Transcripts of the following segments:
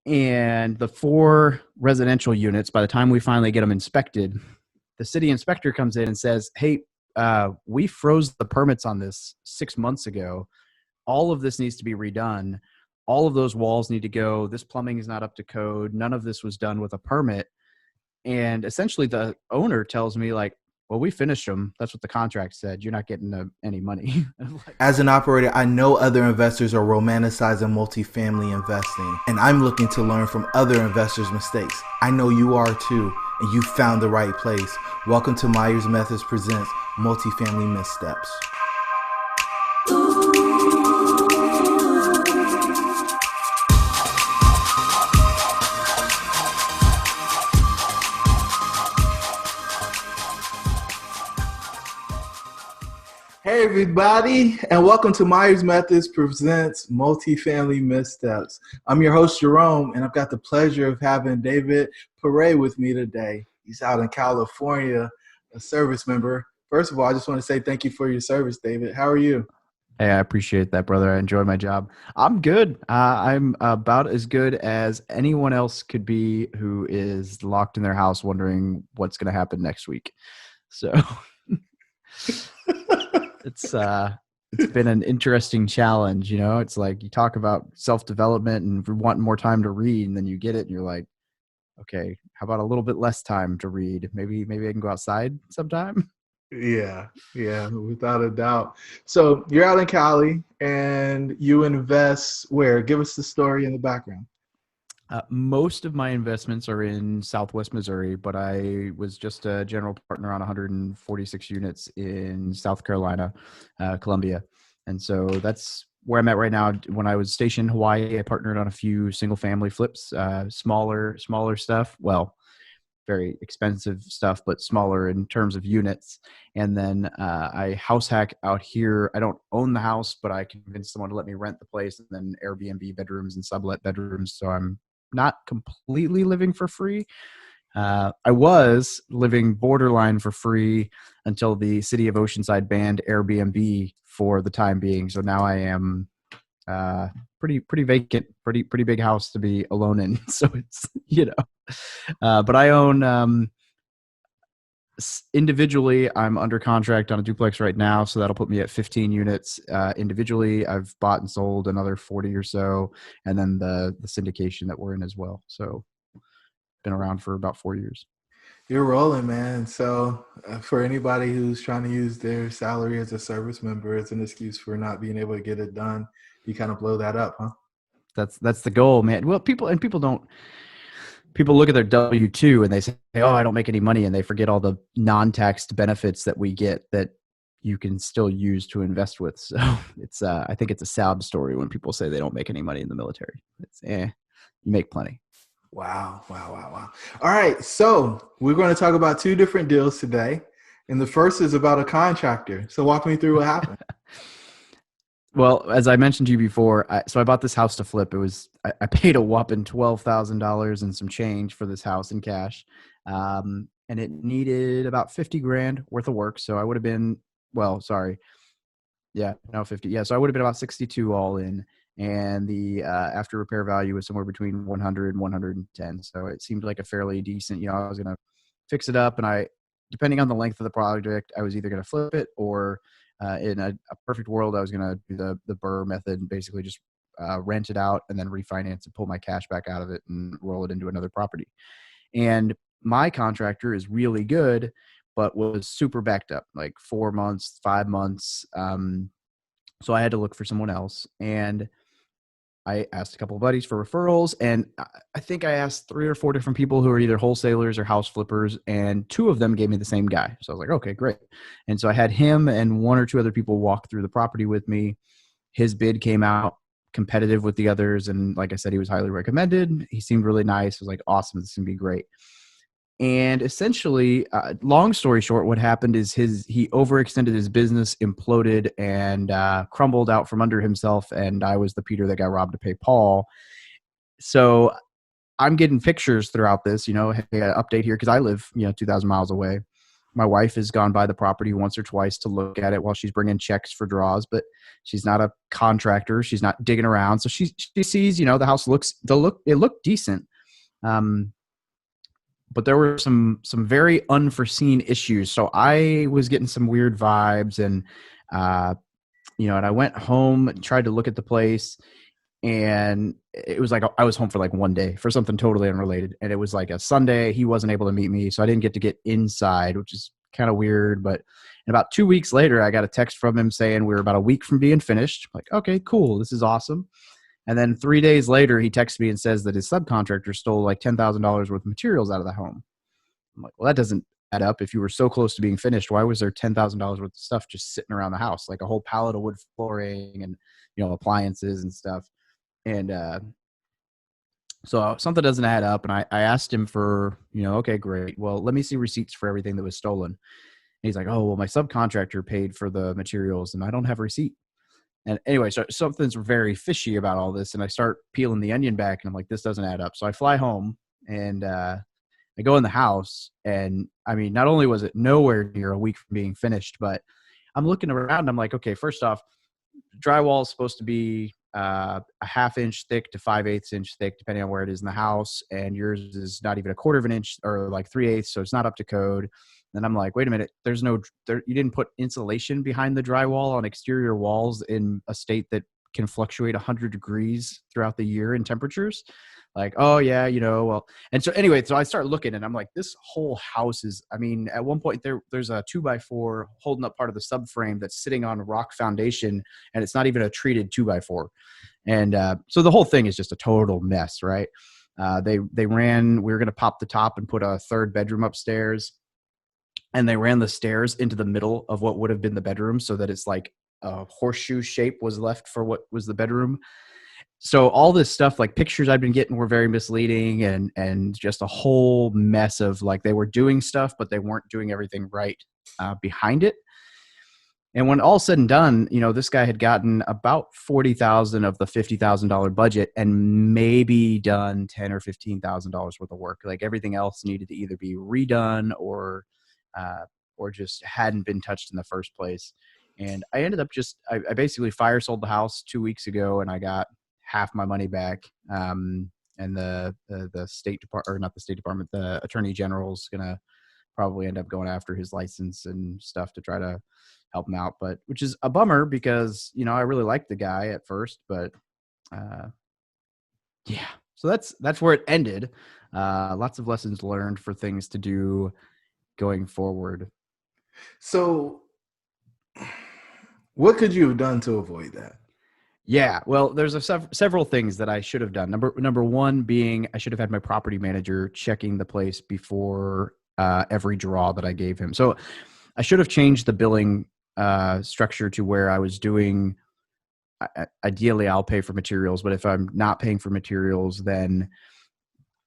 And the 4 residential units, by the time we finally get them inspected, the city inspector comes in and says, hey, we froze the permits on this 6 months ago. All of this needs to be redone. All of those walls need to go. This plumbing is not up to code. None of this was done with a permit. And essentially the owner tells me like, well, we finished them. That's what the contract said. You're not getting any money. Like, As an operator, I know other investors are romanticizing multifamily investing, and I'm looking to learn from other investors' mistakes. I know you are too, and you found the right place. Welcome to Myers Methods Presents Multifamily Missteps. Hey everybody, and welcome to Myers Methods Presents Multifamily Missteps. I'm your host Jerome, and I've got the pleasure of having David Pere with me today. He's out in California, a service member. First of all, I just want to say thank you for your service, David. How are you? hey, I appreciate that, brother. I enjoy my job. I'm good. I'm about as good as anyone else could be who is locked in their house wondering what's going to happen next week. So it's been an interesting challenge. You know, it's like you talk about self-development and wanting more time to read, and then you get it and you're like, okay, how about a little bit less time to read? Maybe I can go outside sometime. Yeah, without a doubt. So you're out in Cali and you invest where? Give us the story in the background. Most of my investments are in Southwest Missouri, but I was just a general partner on 146 units in South Carolina, Columbia. And so that's where I'm at right now. When I was stationed in Hawaii, I partnered on a few single family flips, smaller stuff. Well, very expensive stuff, but smaller in terms of units. And then I house hack out here. I don't own the house, but I convinced someone to let me rent the place and then Airbnb bedrooms and sublet bedrooms. So I'm not completely living for free. I was living borderline for free until the city of Oceanside banned Airbnb for the time being. So now I am pretty vacant, pretty big house to be alone in. So it's, but I own individually, I'm under contract on a duplex right now. So that'll put me at 15 units. Individually, I've bought and sold another 40 or so. And then the syndication that we're in as well. So been around for about 4 years. You're rolling, man. So for anybody who's trying to use their salary as a service member as an excuse for not being able to get it done, you kind of blow that up, huh? That's the goal, man. Well, people look at their W-2 and they say, oh, I don't make any money. And they forget all the non-taxed benefits that we get that you can still use to invest with. So it's, I think it's a sad story when people say they don't make any money in the military. It's, you make plenty. Wow. All right. So we're going to talk about 2 different deals today. And the first is about a contractor. So walk me through what happened. Well, as I mentioned to you before, so I bought this house to flip. It was I paid a whopping $12,000 and some change for this house in cash, and it needed about 50 grand worth of work. So I would have been 50. Yeah, so I would have been about 62 all in, and the after repair value was somewhere between 100 and 110. So it seemed like a fairly decent. I was gonna fix it up, and depending on the length of the project, I was either gonna flip it or in a perfect world, I was going to do the Burr method and basically just rent it out and then refinance and pull my cash back out of it and roll it into another property. And my contractor is really good, but was super backed up, like 4 months, 5 months. So I had to look for someone else. And I asked a couple of buddies for referrals, and I think I asked 3 or 4 different people who are either wholesalers or house flippers, and 2 of them gave me the same guy. So I was like, okay, great. And so I had him and 1 or 2 other people walk through the property with me. His bid came out competitive with the others, and like I said, he was highly recommended. He seemed really nice. I was like, awesome, this is going to be great. And essentially, long story short, what happened is he overextended his business, imploded, and crumbled out from under himself. And I was the Peter that got robbed to pay Paul. So I'm getting pictures throughout this, hey, update here because I live, 2,000 miles away. My wife has gone by the property once or twice to look at it while she's bringing checks for draws, but she's not a contractor. She's not digging around. So she sees, the house it looked decent. But there were some very unforeseen issues. So I was getting some weird vibes, and and I went home and tried to look at the place, and it was like I was home for like one day for something totally unrelated, and it was like a Sunday. He wasn't able to meet me, so I didn't get to get inside, which is kind of weird. But about 2 weeks later, I got a text from him saying we were about a week from being finished. I'm like, okay, cool, this is awesome. And then 3 days later, he texts me and says that his subcontractor stole like $10,000 worth of materials out of the home. I'm like, well, that doesn't add up. If you were so close to being finished, why was there $10,000 worth of stuff just sitting around the house, like a whole pallet of wood flooring and appliances and stuff? And so something doesn't add up. And I asked him for, okay, great. Well, let me see receipts for everything that was stolen. And he's like, oh, well, my subcontractor paid for the materials and I don't have a receipt. And anyway, so something's very fishy about all this. And I start peeling the onion back and I'm like, this doesn't add up. So I fly home and I go in the house, and I mean, not only was it nowhere near a week from being finished, but I'm looking around and I'm like, okay, first off, drywall is supposed to be a 1/2 inch thick to 5/8 inch thick, depending on where it is in the house. And yours is not even 1/4 inch or like 3/8. So it's not up to code. And I'm like, wait a minute, you didn't put insulation behind the drywall on exterior walls in a state that can fluctuate 100 degrees throughout the year in temperatures. Like, oh yeah, well, and so anyway, so I start looking and I'm like, this whole house is, I mean, at one point there's a 2x4 holding up part of the subframe that's sitting on rock foundation, and it's not even a treated 2x4. And so the whole thing is just a total mess, right? We were going to pop the top and put a 3rd bedroom upstairs, and they ran the stairs into the middle of what would have been the bedroom so that it's like a horseshoe shape was left for what was the bedroom. So all this stuff, like pictures I've been getting, were very misleading, and just a whole mess of like they were doing stuff, but they weren't doing everything right behind it. And when all said and done, this guy had gotten about $40,000 of the $50,000 budget and maybe done $10,000 or $15,000 worth of work. Like everything else needed to either be redone or just hadn't been touched in the first place. And I ended up I basically fire sold the house 2 weeks ago, and I got half my money back. And the State Department, or not the State Department, the Attorney General's gonna probably end up going after his license and stuff to try to help him out, but which is a bummer because I really liked the guy at first, but yeah. So that's where it ended. Lots of lessons learned for things to do going forward. So, what could you have done to avoid that? Yeah, well, there's several things that I should have done. Number one being I should have had my property manager checking the place before every draw that I gave him. So I should have changed the billing structure to where I was doing. Ideally, I'll pay for materials, but if I'm not paying for materials, then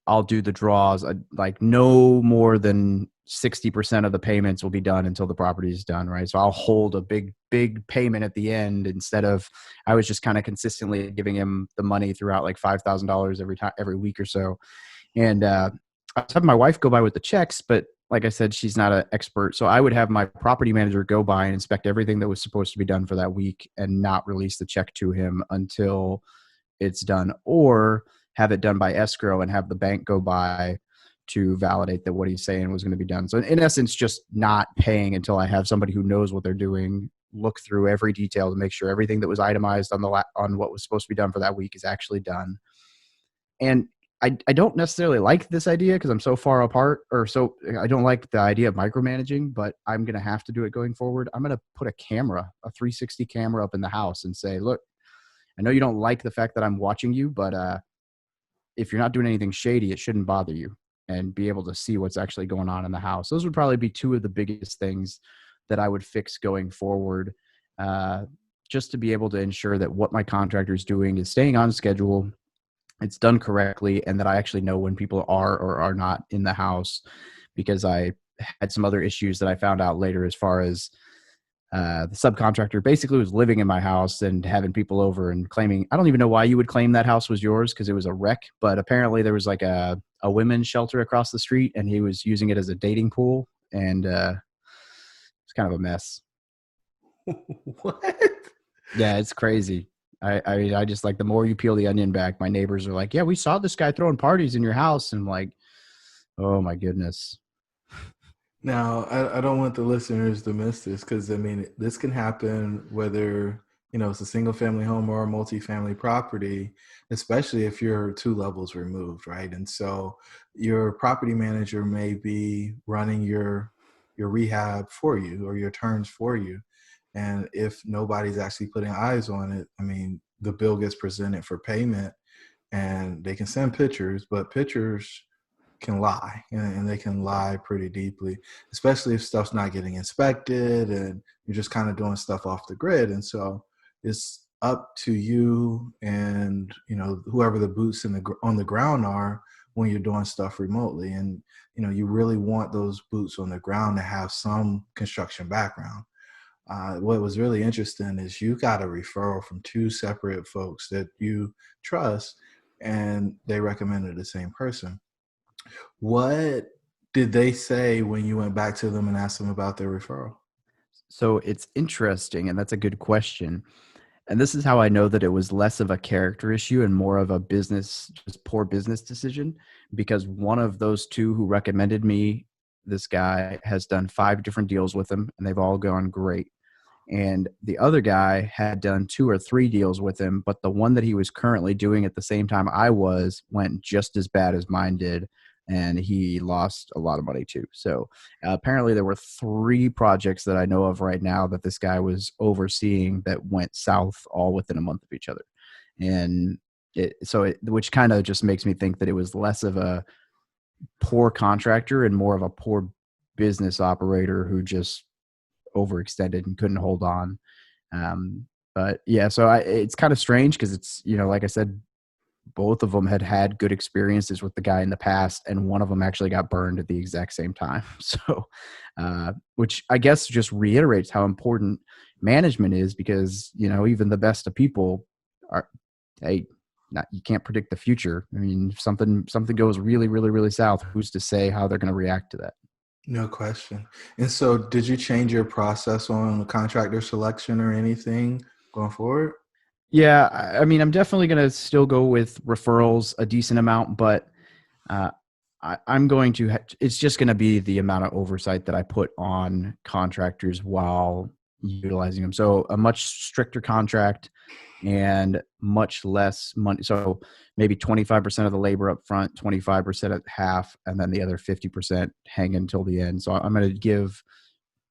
I'll do the draws. Like no more than 60% of the payments will be done until the property is done, right? So I'll hold a big payment at the end instead of I was just kind of consistently giving him the money throughout like $5,000 every week or so. And I was having my wife go by with the checks, but like I said, she's not an expert. So I would have my property manager go by and inspect everything that was supposed to be done for that week and not release the check to him until it's done, or have it done by escrow and have the bank go by to validate that what he's saying was going to be done. So in essence, just not paying until I have somebody who knows what they're doing, look through every detail to make sure everything that was itemized on what was supposed to be done for that week is actually done. And I don't necessarily like this idea because I'm so far apart, or so I don't like the idea of micromanaging, but I'm going to have to do it going forward. I'm going to put a 360 camera up in the house and say, look, I know you don't like the fact that I'm watching you, but if you're not doing anything shady, it shouldn't bother you, and be able to see what's actually going on in the house. Those would probably be two of the biggest things that I would fix going forward, just to be able to ensure that what my contractor is doing is staying on schedule, it's done correctly, and that I actually know when people are or are not in the house, because I had some other issues that I found out later as far as the subcontractor basically was living in my house and having people over and claiming, I don't even know why you would claim that house was yours because it was a wreck, but apparently there was like a women's shelter across the street and he was using it as a dating pool. And kind of a mess. What? Yeah, it's crazy. I just like the more you peel the onion back, my neighbors are like, yeah, we saw this guy throwing parties in your house. And I'm like, oh my goodness. Now, I don't want the listeners to miss this because I mean, this can happen whether it's a single family home or a multifamily property, especially if you're 2 levels removed, right? And so your property manager may be running your rehab for you or your turns for you, and if nobody's actually putting eyes on it, I mean, the bill gets presented for payment, and they can send pictures, but pictures can lie, and they can lie pretty deeply, especially if stuff's not getting inspected and you're just kind of doing stuff off the grid. And so it's up to you and whoever the boots on the ground are when you're doing stuff remotely. And you really want those boots on the ground to have some construction background. What was really interesting is you got a referral from 2 separate folks that you trust, and they recommended the same person. What did they say when you went back to them and asked them about their referral? So it's interesting, and that's a good question. And this is how I know that it was less of a character issue and more of a business, just poor business decision, because one of those two who recommended me, this guy has done 5 different deals with him and they've all gone great. And the other guy had done 2 or 3 deals with him, but the one that he was currently doing at the same time I was went just as bad as mine did. And he lost a lot of money too. So apparently there were 3 projects that I know of right now that this guy was overseeing that went south all within a month of each other. And which kind of just makes me think that it was less of a poor contractor and more of a poor business operator who just overextended and couldn't hold on. But yeah, so it's kind of strange because it's, like I said, both of them had good experiences with the guy in the past, and one of them actually got burned at the exact same time. So, which I guess just reiterates how important management is, because, even the best of people are, hey, you can't predict the future. I mean, if something goes really, really, really south, who's to say how they're going to react to that? No question. And so did you change your process on the contractor selection or anything going forward? Yeah, I mean, I'm definitely going to still go with referrals a decent amount, but uh, I'm going to, it's just going to be the amount of oversight that I put on contractors while utilizing them. So a much stricter contract and much less money. So maybe 25% of the labor up front, 25% at half, and then the other 50% hang until the end. So I'm going to give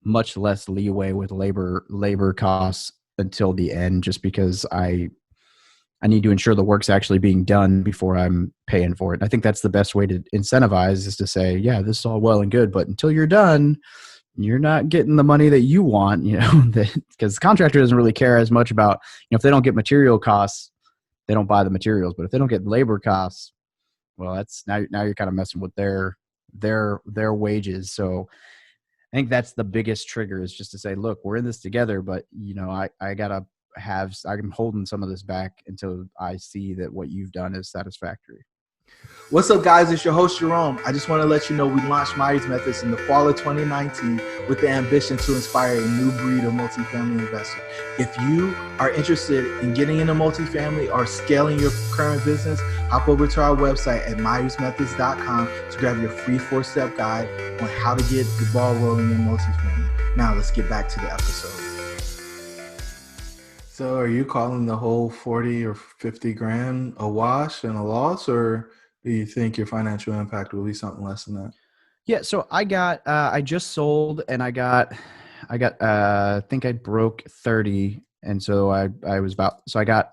much less leeway with labor costs until the end, just because I need to ensure the work's actually being done before I'm paying for it. I think that's the best way to incentivize, is to say, yeah, this is all well and good, but until you're done, you're not getting the money that you want, because the contractor doesn't really care as much about, if they don't get material costs, they don't buy the materials. But if they don't get labor costs, well, that's now you're kind of messing with their wages. So I think that's the biggest trigger, is just to say, look, we're in this together, but I gotta I'm holding some of this back until I see that what you've done is satisfactory. What's up, guys? It's your host, Jerome. I just want to let you know we launched Myers Methods in the fall of 2019 with the ambition to inspire a new breed of multifamily investor. If you are interested in getting into multifamily or scaling your current business, hop over to our website at myersmethods.com to grab your free 4-step guide on how to get the ball rolling in multifamily. Now let's get back to the episode. So are you calling the whole 40 or 50 grand a wash and a loss, or do you think your financial impact will be something less than that? Yeah. So I just sold, and I think I broke 30. And so I was so I got,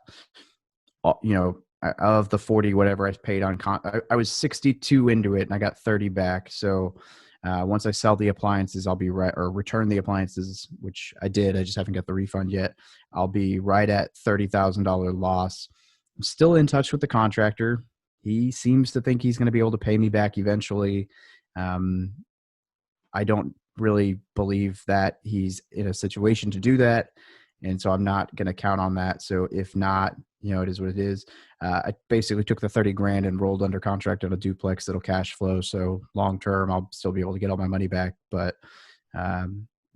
of the 40, whatever I paid on, I was 62 into it and I got 30 back. So once I sell the appliances, I'll be right, or return the appliances, which I did. I just haven't got the refund yet. I'll be right at $30,000 loss. I'm still in touch with the contractor. He seems to think he's going to be able to pay me back eventually. I don't really believe that he's in a situation to do that. And so I'm not going to count on that. So if not, it is what it is. I basically took the 30 grand and rolled under contract on a duplex that'll cash flow. So long term, I'll still be able to get all my money back. But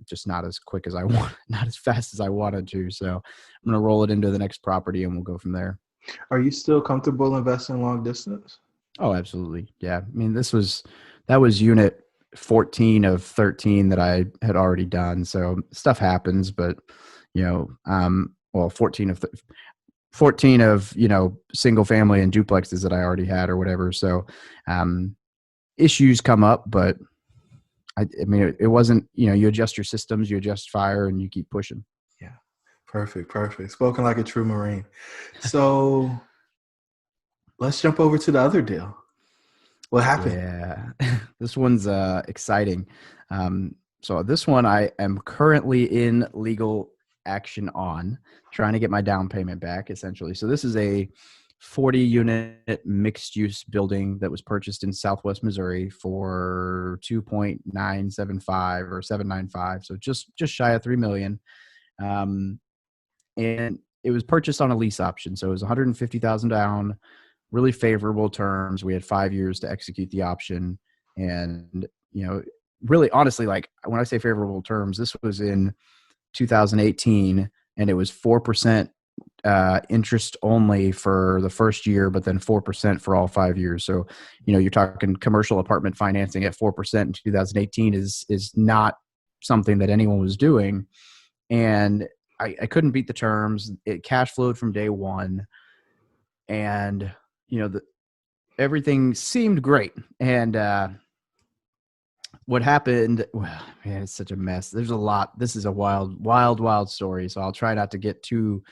just not as quick as I want, not as fast as I wanted to. So I'm going to roll it into the next property and we'll go from there. Are you still comfortable investing long distance? Oh, absolutely. Yeah. I mean, that was unit 14 of 13 that I had already done. So stuff happens, but well, 14 of, single family and duplexes that I already had or whatever. So, issues come up, but I mean, it wasn't, you adjust your systems, you adjust fire, and you keep pushing. Yeah. Perfect. Spoken like a true Marine. So let's jump over to the other deal. What happened? Yeah, this one's exciting. So this one I am currently in legal action on, trying to get my down payment back, essentially. So this is a 40-unit mixed-use building that was purchased in Southwest Missouri for 2.975 or 795, so just shy of $3 million. And it was purchased on a lease option, so it was $150,000 down, really favorable terms. We had 5 years to execute the option, and really honestly, like when I say favorable terms, this was in 2018, and it was 4% interest only for the first year, but then 4% for all 5 years. So, you're talking commercial apartment financing at 4% in 2018 is not something that anyone was doing. And I couldn't beat the terms. It cash flowed from day one, and everything seemed great. And what happened? Well, man, it's such a mess. There's a lot. This is a wild story. So I'll try not to get too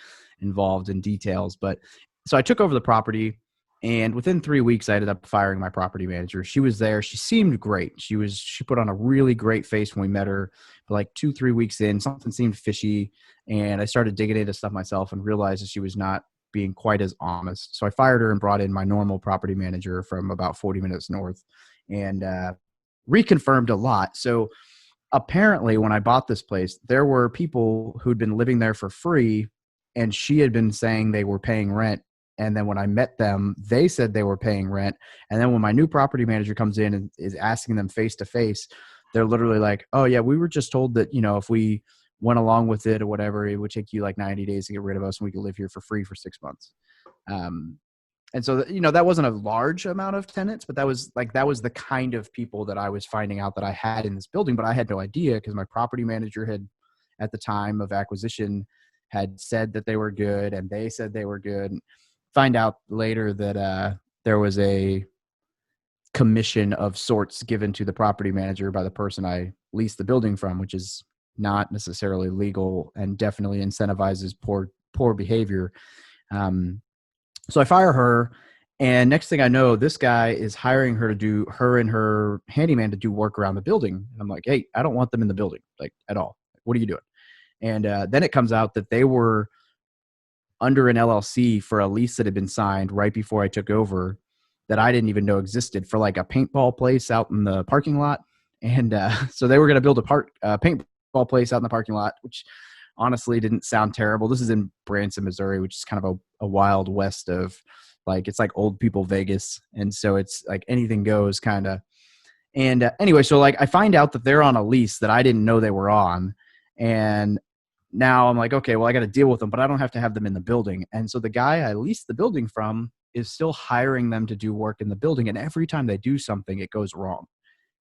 involved in details. But so I took over the property, and within 3 weeks, I ended up firing my property manager. She was there. She seemed great. She put on a really great face when we met her. But like 2-3 weeks in, something seemed fishy, and I started digging into stuff myself and realized that she was not being quite as honest. So I fired her and brought in my normal property manager from about 40 minutes north, and reconfirmed a lot. So apparently when I bought this place, there were people who'd been living there for free, and she had been saying they were paying rent. And then when I met them, they said they were paying rent. And then when my new property manager comes in and is asking them face to face, they're literally like, oh yeah, we were just told that, if we went along with it or whatever, it would take you like 90 days to get rid of us and we could live here for free for 6 months. And so, that wasn't a large amount of tenants, but that was the kind of people that I was finding out that I had in this building, but I had no idea because my property manager had, at the time of acquisition, had said that they were good, and they said they were good. Find out later that there was a commission of sorts given to the property manager by the person I leased the building from, which is not necessarily legal and definitely incentivizes poor behavior. So I fire her, and next thing I know, this guy is hiring her and her handyman to do work around the building. And I'm like, hey, I don't want them in the building, like at all. What are you doing? And then it comes out that they were under an LLC for a lease that had been signed right before I took over that I didn't even know existed, for like a paintball place out in the parking lot. And so they were going to build a paintball place out in the parking lot, which honestly didn't sound terrible. This is in Branson, Missouri, which is kind of a wild west of, like, it's like old people Vegas. And so it's like anything goes kind of. And anyway, so like I find out that they're on a lease that I didn't know they were on. And now I'm like, okay, well, I got to deal with them, but I don't have to have them in the building. And so the guy I leased the building from is still hiring them to do work in the building. And every time they do something, it goes wrong.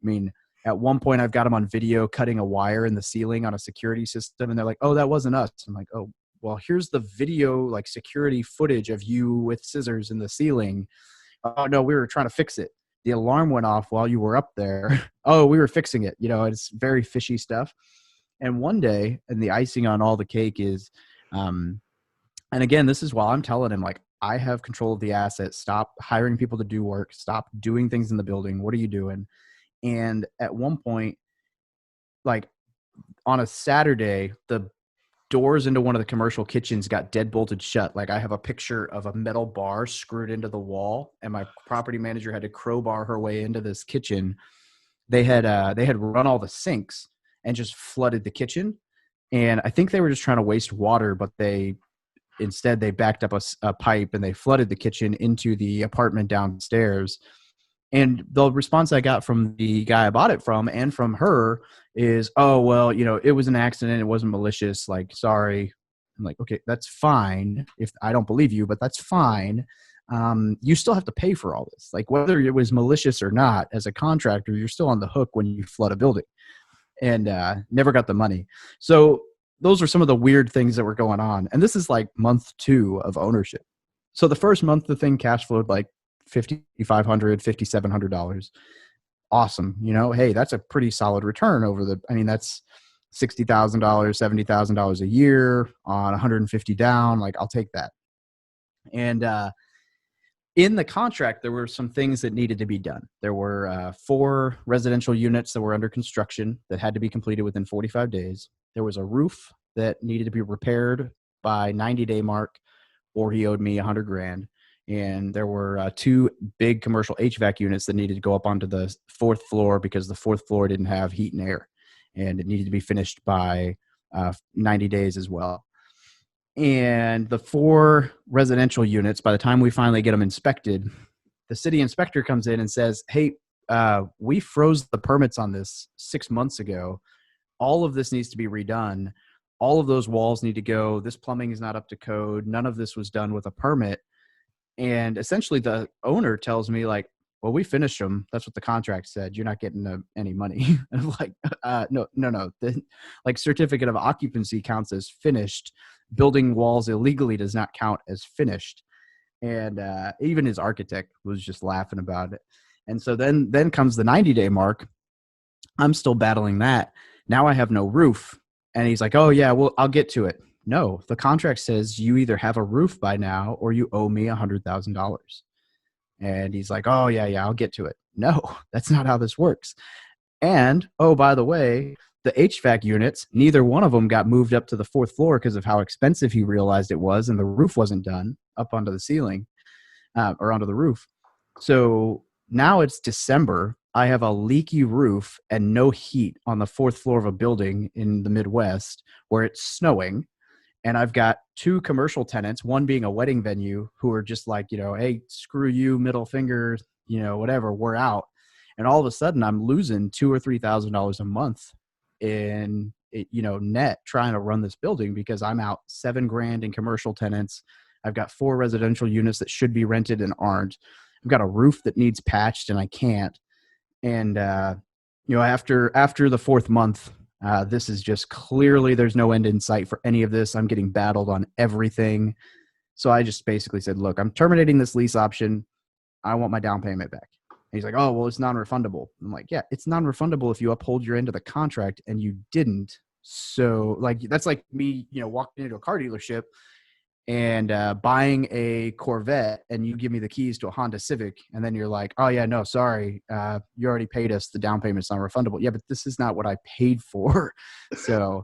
I mean, at one point I've got them on video cutting a wire in the ceiling on a security system. And they're like, oh, that wasn't us. I'm like, oh, well, here's the video, like security footage of you with scissors in the ceiling. Oh no, we were trying to fix it. The alarm went off while you were up there. Oh, we were fixing it. It's very fishy stuff. And one day, and the icing on all the cake is, and again, this is while I'm telling him, like, I have control of the asset. Stop hiring people to do work. Stop doing things in the building. What are you doing? And at one point, like on a Saturday, the doors into one of the commercial kitchens got dead bolted shut. Like I have a picture of a metal bar screwed into the wall, and my property manager had to crowbar her way into this kitchen. They had run all the sinks and just flooded the kitchen. And I think they were just trying to waste water, but instead they backed up a pipe and they flooded the kitchen into the apartment downstairs. And the response I got from the guy I bought it from and from her is, oh, well, it was an accident. It wasn't malicious. Like, sorry. I'm like, okay, that's fine. If I don't believe you, but that's fine. You still have to pay for all this. Like, whether it was malicious or not, as a contractor, you're still on the hook when you flood a building, and never got the money. So those are some of the weird things that were going on. And this is like month 2 of ownership. So the first month, the thing cash flowed like $5,500, $5,700. Awesome. Hey, that's a pretty solid return that's $60,000, $70,000 a year on 150 down. Like, I'll take that. And in the contract, there were some things that needed to be done. There were 4 residential units that were under construction that had to be completed within 45 days. There was a roof that needed to be repaired by 90-day mark, or he owed me $100,000. And there were 2 big commercial HVAC units that needed to go up onto the 4th floor because the 4th floor didn't have heat and air, and it needed to be finished by 90 days as well. And the 4 residential units, by the time we finally get them inspected, the city inspector comes in and says, hey, we froze the permits on this 6 months ago. All of this needs to be redone. All of those walls need to go. This plumbing is not up to code. None of this was done with a permit. And essentially the owner tells me, like, well, we finished them. That's what the contract said. You're not getting any money. And I'm like, no. The certificate of occupancy counts as finished. Building walls illegally does not count as finished. And even his architect was just laughing about it. And so then comes the 90-day mark. I'm still battling that. Now I have no roof. And he's like, oh yeah, well, I'll get to it. No, the contract says you either have a roof by now or you owe me $100,000. And he's like, oh yeah, I'll get to it. No, that's not how this works. And, oh, by the way, the HVAC units, neither one of them got moved up to the 4th floor because of how expensive he realized it was, and the roof wasn't done up onto the ceiling or onto the roof. So now it's December. I have a leaky roof and no heat on the 4th floor of a building in the Midwest where it's snowing. And I've got 2 commercial tenants, one being a wedding venue, who are just like, hey, screw you, middle finger, whatever, we're out. And all of a sudden I'm losing $2,000 or $3,000 a month in, net trying to run this building because I'm out $7,000 in commercial tenants. I've got 4 residential units that should be rented and aren't. I've got a roof that needs patched and I can't. And, after the 4th month, this is just clearly there's no end in sight for any of this. I'm getting battled on everything. So I just basically said, look, I'm terminating this lease option. I want my down payment back. And he's like, oh, well, it's non-refundable. I'm like, yeah, it's non-refundable if you uphold your end of the contract, and you didn't. So that's like me, walking into a car dealership and buying a Corvette, and you give me the keys to a Honda Civic, and then you're like, oh yeah, no, sorry, you already paid us. The down payment's not refundable. Yeah, but this is not what I paid for. So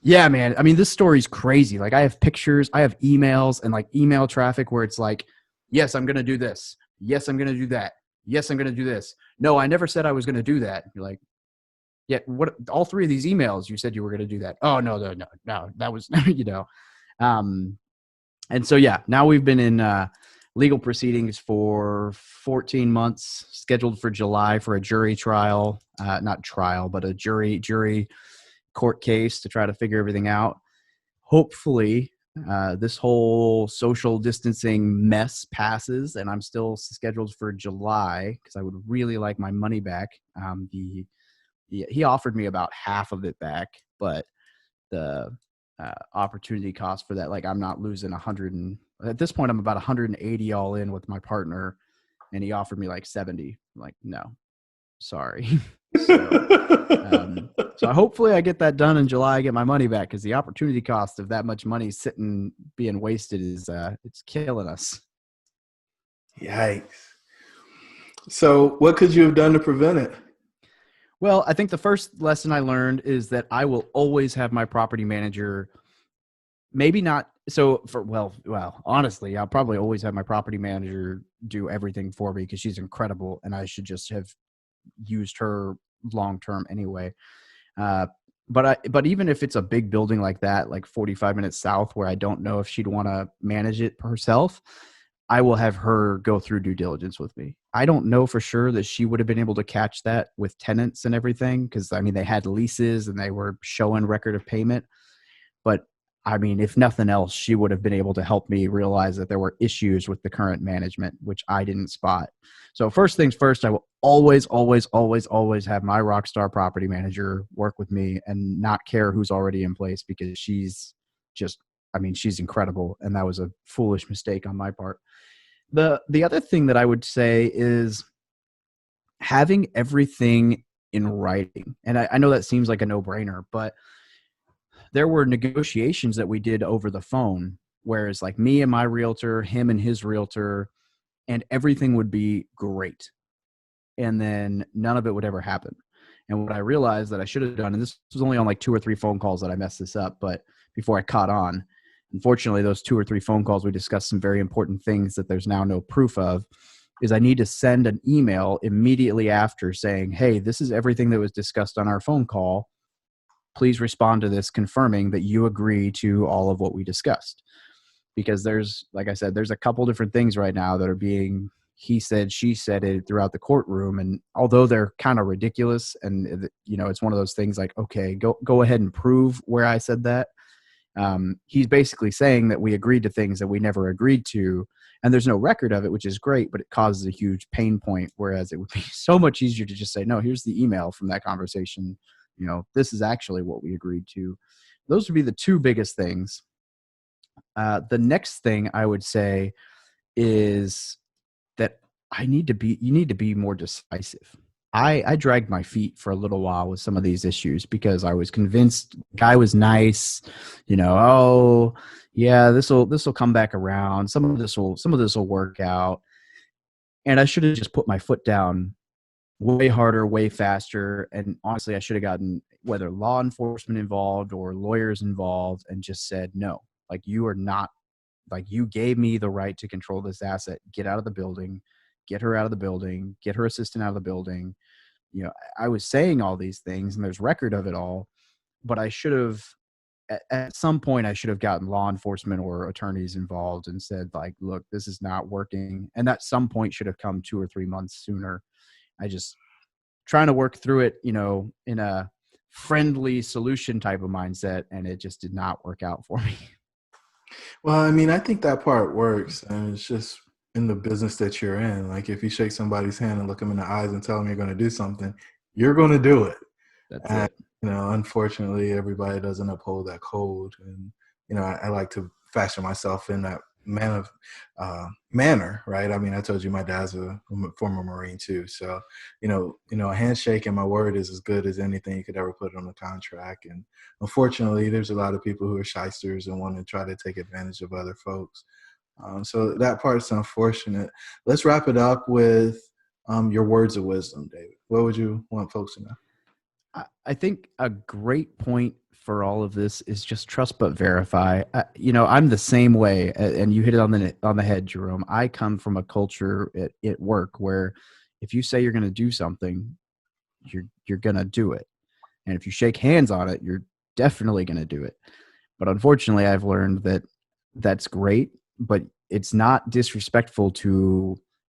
yeah, man, I mean, this story's crazy. Like, I have pictures, I have emails, and email traffic where it's like, yes, I'm gonna do this, yes, I'm gonna do that, yes, I'm gonna do this. No, I never said I was gonna do that. You're like, yeah, what? All 3 of these emails, you said you were gonna do that. Oh no, that was and so, yeah, now we've been in legal proceedings for 14 months, scheduled for July for a jury trial, not trial, but a jury court case to try to figure everything out. Hopefully, this whole social distancing mess passes, and I'm still scheduled for July because I would really like my money back. He offered me about half of it back, but the opportunity cost for that, I'm not losing 100, and at this point I'm about 180 all in with my partner, and he offered me 70. I'm like, no, sorry. So hopefully I get that done in July. I get my money back, because the opportunity cost of that much money sitting being wasted is it's killing us. Yikes. So what could you have done to prevent it? Well, I think the first lesson I learned is that I will always have my property manager, maybe not so for, well, honestly, I'll probably always have my property manager do everything for me because she's incredible, and I should just have used her long-term anyway. But even if it's a big building like that, like 45 minutes south, where I don't know if she'd want to manage it herself, I will have her go through due diligence with me. I don't know for sure that she would have been able to catch that with tenants and everything, because I mean they had leases and they were showing record of payment. But I mean, if nothing else, she would have been able to help me realize that there were issues with the current management, which I didn't spot. So first things first, I will always, always, always, always have my rock star property manager work with me and not care who's already in place, because she's just, I mean, she's incredible. And that was a foolish mistake on my part. The other thing that I would say is having everything in writing. And I know that seems like a no-brainer, but there were negotiations that we did over the phone, whereas like me and my realtor, him and his realtor, and everything would be great. And then none of it would ever happen. And what I realized that I should have done, and this was only on like 2 or 3 phone calls that I messed this up, but before I caught on, unfortunately, those 2 or 3 phone calls, we discussed some very important things that there's now no proof of, is I need to send an email immediately after saying, hey, this is everything that was discussed on our phone call. Please respond to this confirming that you agree to all of what we discussed. Because there's, like I said, there's a couple different things right now that are being he said, she said it throughout the courtroom. And although they're kind of ridiculous, and you know, it's one of those things like, okay, go ahead and prove where I said that. He's basically saying that we agreed to things that we never agreed to, and there's no record of it, which is great, but it causes a huge pain point. Whereas it would be so much easier to just say, no, here's the email from that conversation. You know, this is actually what we agreed to. Those would be the 2 biggest things. The next thing I would say is that you need to be more decisive. I dragged my feet for a little while with some of these issues because I was convinced the guy was nice, you know, oh yeah, this will come back around. Some of this will work out. And I should have just put my foot down way harder, way faster. And honestly, I should have gotten whether law enforcement involved or lawyers involved and just said, no, like you are not, like you gave me the right to control this asset. Get out of the building, get her out of the building, get her assistant out of the building. You know, I was saying all these things and there's record of it all, but I should have, at some point, I should have gotten law enforcement or attorneys involved and said like, look, this is not working. And at some point should have come 2 or 3 months sooner. I just trying to work through it, you know, in a friendly solution type of mindset. And it just did not work out for me. Well, I mean, I think that part works, and it's just in the business that you're in. Like, if you shake somebody's hand and look them in the eyes and tell them you're going to do something, you're going to do it. That's And, it. you know, unfortunately, everybody doesn't uphold that code. And, you know, I like to fashion myself in that manner, right? I mean, I told you my dad's a former Marine too. So, a handshake and my word is as good as anything you could ever put on a contract. And unfortunately, there's a lot of people who are shysters and want to try to take advantage of other folks. So that part's unfortunate. Let's wrap it up with your words of wisdom, David. What would you want folks to know? I think a great point for all of this is just trust but verify. You know, I'm the same way, and you hit it on the head, Jerome. I come from a culture at work where if you say you're going to do something, you're going to do it, and if you shake hands on it, you're definitely going to do it. But unfortunately, I've learned that that's great, but it's not disrespectful to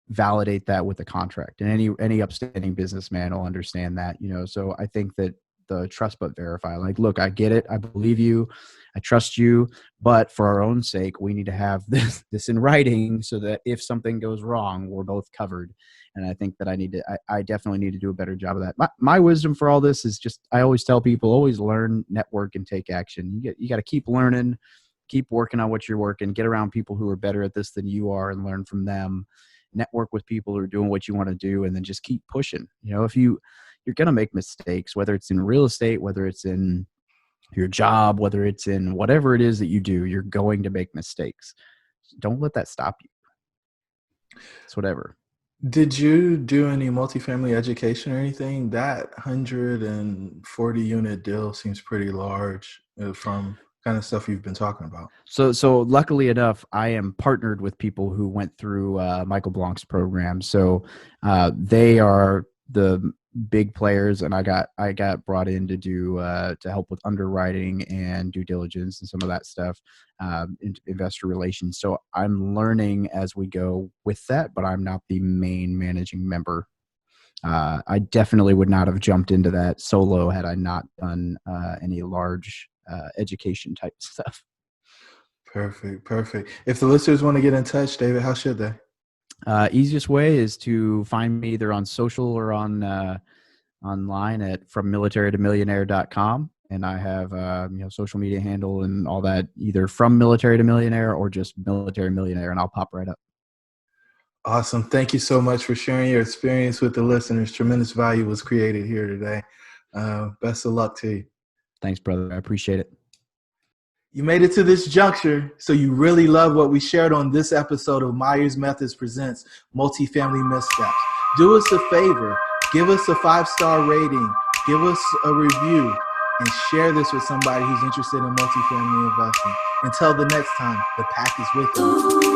validate that with a contract, and any upstanding businessman will understand that, you know. So I think that the trust but verify, like, look, I get it, I believe you, I trust you, but for our own sake, we need to have this in writing so that if something goes wrong, we're both covered. And I think that I definitely need to do a better job of that. My wisdom for all this is just, I always tell people, always learn, network, and take action. You got to keep learning, keep working on what you're working, get around people who are better at this than you are and learn from them. Network with people who are doing what you want to do, and then just keep pushing. You know, if you're going to make mistakes, whether it's in real estate, whether it's in your job, whether it's in whatever it is that you do, you're going to make mistakes. Don't let that stop you. It's whatever. Did you do any multifamily education or anything? That 140 unit deal seems pretty large from kind of stuff you've been talking about. So luckily enough, I am partnered with people who went through Michael Blanc's program. So they are big players, and I got brought in to do to help with underwriting and due diligence and some of that stuff, investor relations. So I'm learning as we go with that, but I'm not the main managing member. I definitely would not have jumped into that solo had I not done any large education type stuff. Perfect. Perfect. If the listeners want to get in touch, David, how should they? Easiest way is to find me either on social or on online at FromMilitaryToMillionaire.com. And I have social media handle and all that, either From Military to Millionaire or just Military Millionaire, and I'll pop right up. Awesome. Thank you so much for sharing your experience with the listeners. Tremendous value was created here today. Best of luck to you. Thanks, brother. I appreciate it. You made it to this juncture, so you really love what we shared on this episode of Myers Methods Presents Multifamily Missteps. Do us a favor. Give us a 5-star rating. Give us a review. And share this with somebody who's interested in multifamily investing. Until the next time, the pack is with you.